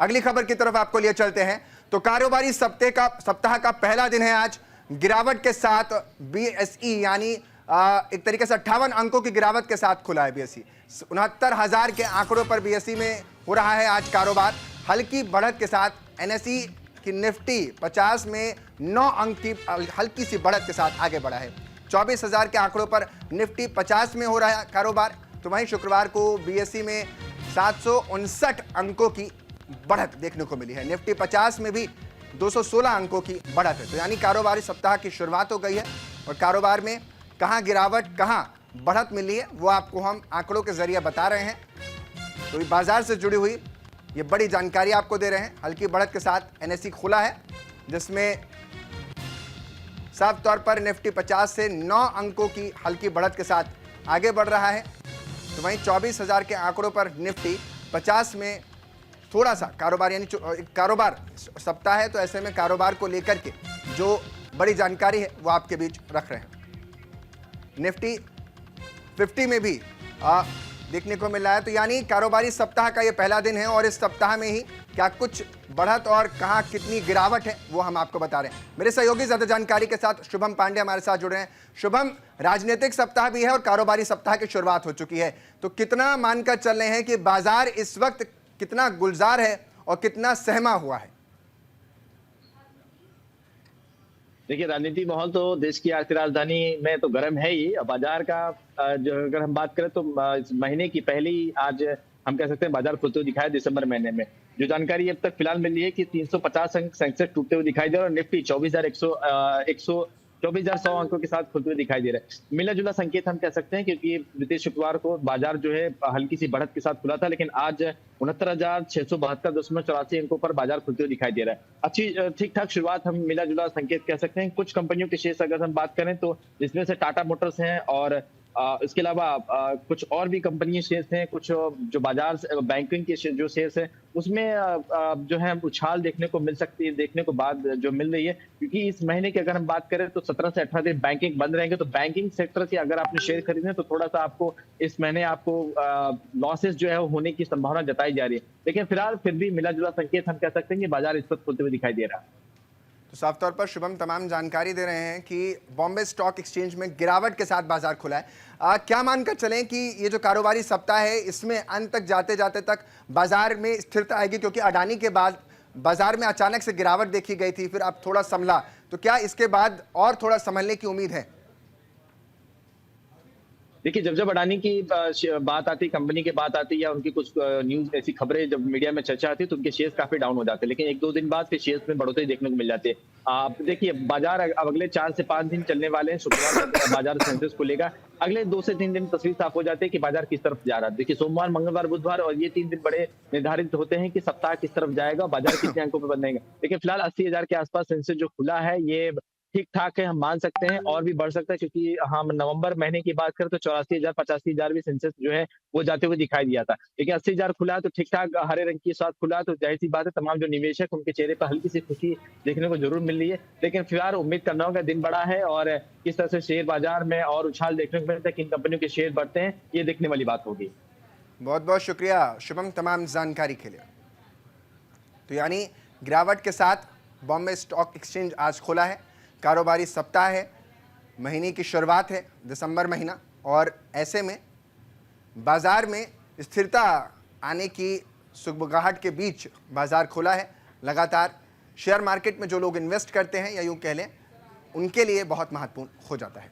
अगली खबर की तरफ आपको लिए चलते हैं। तो कारोबारी सप्ताह का पहला दिन है आज। गिरावट के साथ बीएसई यानी एक तरीके से 58 अंकों की गिरावट के साथ खुला है बीएसई। 69,000 के आंकड़ों पर बीएसई में हो रहा है आज कारोबार। हल्की बढ़त के साथ एनएसई की निफ्टी 50 में 9 अंक की हल्की सी बढ़त के साथ आगे बढ़ा है। 24,000 के आंकड़ों पर निफ्टी 50 में हो रहा है कारोबार। तो वहीं शुक्रवार को बीएसई में 759 अंकों की बढ़त देखने को मिली है। निफ्टी 50 में भी 216 अंकों की बढ़त है। तो यानी कारोबारी सप्ताह की शुरुआत हो गई है और कारोबार में कहां गिरावट कहां बढ़त मिली है वो आपको हम आंकड़ों के जरिए बता रहे हैं। तो बाजार से जुड़ी हुई ये बड़ी जानकारी आपको दे रहे हैं। हल्की बढ़त के साथ एनएसई खुला है जिसमें साफ तौर पर निफ्टी 50 से 9 अंकों की हल्की बढ़त के साथ आगे बढ़ रहा है। तो वहीं 24,000 के आंकड़ों पर निफ्टी 50 में थोड़ा सा कारोबार यानी कारोबार सप्ताह है। तो ऐसे में कारोबार को लेकर के जो बड़ी जानकारी है वो आपके बीच रख रहे हैं। निफ्टी 50 में भी देखने को मिल रहा है। तो यानी कारोबारी सप्ताह का ये पहला दिन है और इस सप्ताह में ही क्या कुछ बढ़त और कहां कितनी गिरावट है वो हम आपको बता रहे हैं। मेरे सहयोगी ज्यादा जानकारी के साथ शुभम पांडे हमारे साथ जुड़े हैं। शुभम, राजनीतिक सप्ताह भी है और कारोबारी सप्ताह की शुरुआत हो चुकी है, तो कितना मानकर चल रहे हैं कि बाजार इस वक्त कितना गुलजार है और कितना सहमा हुआ है? देखिए, राजनीतिक माहौल तो देश की आर्थिक राजधानी में तो गर्म है ही। बाजार का जो अगर हम बात करें तो इस महीने की पहली आज हम कह सकते हैं बाजार खुलते हुए दिखाई दिसंबर महीने में। जो जानकारी अब तक फिलहाल मिली है कि 350 अंक सेंसेक्स टूटते हुए दिखाई दे रहा है और निफ्टी 24,100 अंकों के साथ खुलते हुए दिखाई दे रहा है। मिला जुला संकेत हम कह सकते हैं क्योंकि बीते शुक्रवार को बाजार जो है हल्की सी बढ़त के साथ खुला था, लेकिन आज 69,672.84 अंकों पर बाजार खुलते हुए दिखाई दे रहा है। अच्छी ठीक ठाक शुरुआत हम मिला जुला संकेत कह सकते हैं। कुछ कंपनियों के शेयर्स अगर हम बात करें तो जिसमें से टाटा मोटर्स हैं और इसके अलावा कुछ और भी कंपनी शेयर्स हैं, कुछ जो बाजार बैंकिंग के जो शेयर्स हैं उसमें जो है उछाल देखने को मिल सकती है, देखने को बाद जो मिल रही है। क्योंकि इस महीने की अगर हम बात करें तो 17 से 18 दिन बैंकिंग बंद रहेंगे, तो बैंकिंग सेक्टर के अगर आपने शेयर खरीदे तो थोड़ा सा आपको इस महीने आपको लॉसेस जो है होने की संभावना जताई जा रही है। लेकिन फिलहाल फिर भी मिला जुला संकेत हम कह सकते हैं कि बाजार इस वक्त खुलते हुए दिखाई दे रहा है। तो साफ तौर पर शुभम तमाम जानकारी दे रहे हैं कि बॉम्बे स्टॉक एक्सचेंज में गिरावट के साथ बाजार खुला है। क्या मानकर चलें कि ये जो कारोबारी सप्ताह है इसमें अंत तक जाते जाते तक बाजार में स्थिरता आएगी? क्योंकि अडानी के बाद बाजार में अचानक से गिरावट देखी गई थी, फिर अब थोड़ा संभला, तो क्या इसके बाद और थोड़ा संभलने की उम्मीद है? देखिए, जब अडानी की बात आती, कंपनी की बात आती या उनकी कुछ न्यूज ऐसी खबरें जब मीडिया में चर्चा आती है तो उनके शेयर्स काफी डाउन हो जाते हैं, लेकिन 1-2 दिन बाद फिर शेयर्स में बढ़ोतरी देखने को मिल जाती है। आप देखिए, बाजार अब अगले 4 से 5 दिन चलने वाले हैं। शुक्रवार तक बाजार सेंसेक्स खुलेगा। अगले 2 से 3 दिन तस्वीर साफ हो जाती है कि बाजार किस तरफ जा रहा है। देखिए, सोमवार, मंगलवार, बुधवार और ये 3 दिन बड़े निर्धारित होते हैं कि सप्ताह किस तरफ जाएगा, बाजार कितने अंकों पर बंद रहेगा। लेकिन फिलहाल 80,000 के आसपास सेंसेक्स जो खुला है ये ठीक ठाक है, हम मान सकते हैं और भी बढ़ सकता है क्योंकि हम नवंबर महीने की बात करें तो 84,000 85,000 भी सेंसेक्स जो है वो जाते हुए दिखाई दिया था। लेकिन 80,000 खुला तो ठीक ठाक हरे रंग के साथ खुला, तो जाहिर सी बात है तमाम जो निवेशक उनके चेहरे पर हल्की सी खुशी देखने को जरूर मिल रही है। लेकिन फिलहाल उम्मीद करना होगा, दिन बड़ा है और किस तरह से शेयर बाजार में और उछाल देखने को मिलता है, किन कंपनियों के शेयर बढ़ते हैं, ये देखने वाली बात होगी। बहुत बहुत शुक्रिया शुभम तमाम जानकारी के लिए। तो यानी गिरावट के साथ बॉम्बे स्टॉक एक्सचेंज आज खुला है। कारोबारी सप्ताह है, महीने की शुरुआत है, दिसंबर महीना, और ऐसे में बाजार में स्थिरता आने की सुगबुगाहट के बीच बाजार खुला है। लगातार शेयर मार्केट में जो लोग इन्वेस्ट करते हैं या यूँ कह लें उनके लिए बहुत महत्वपूर्ण हो जाता है।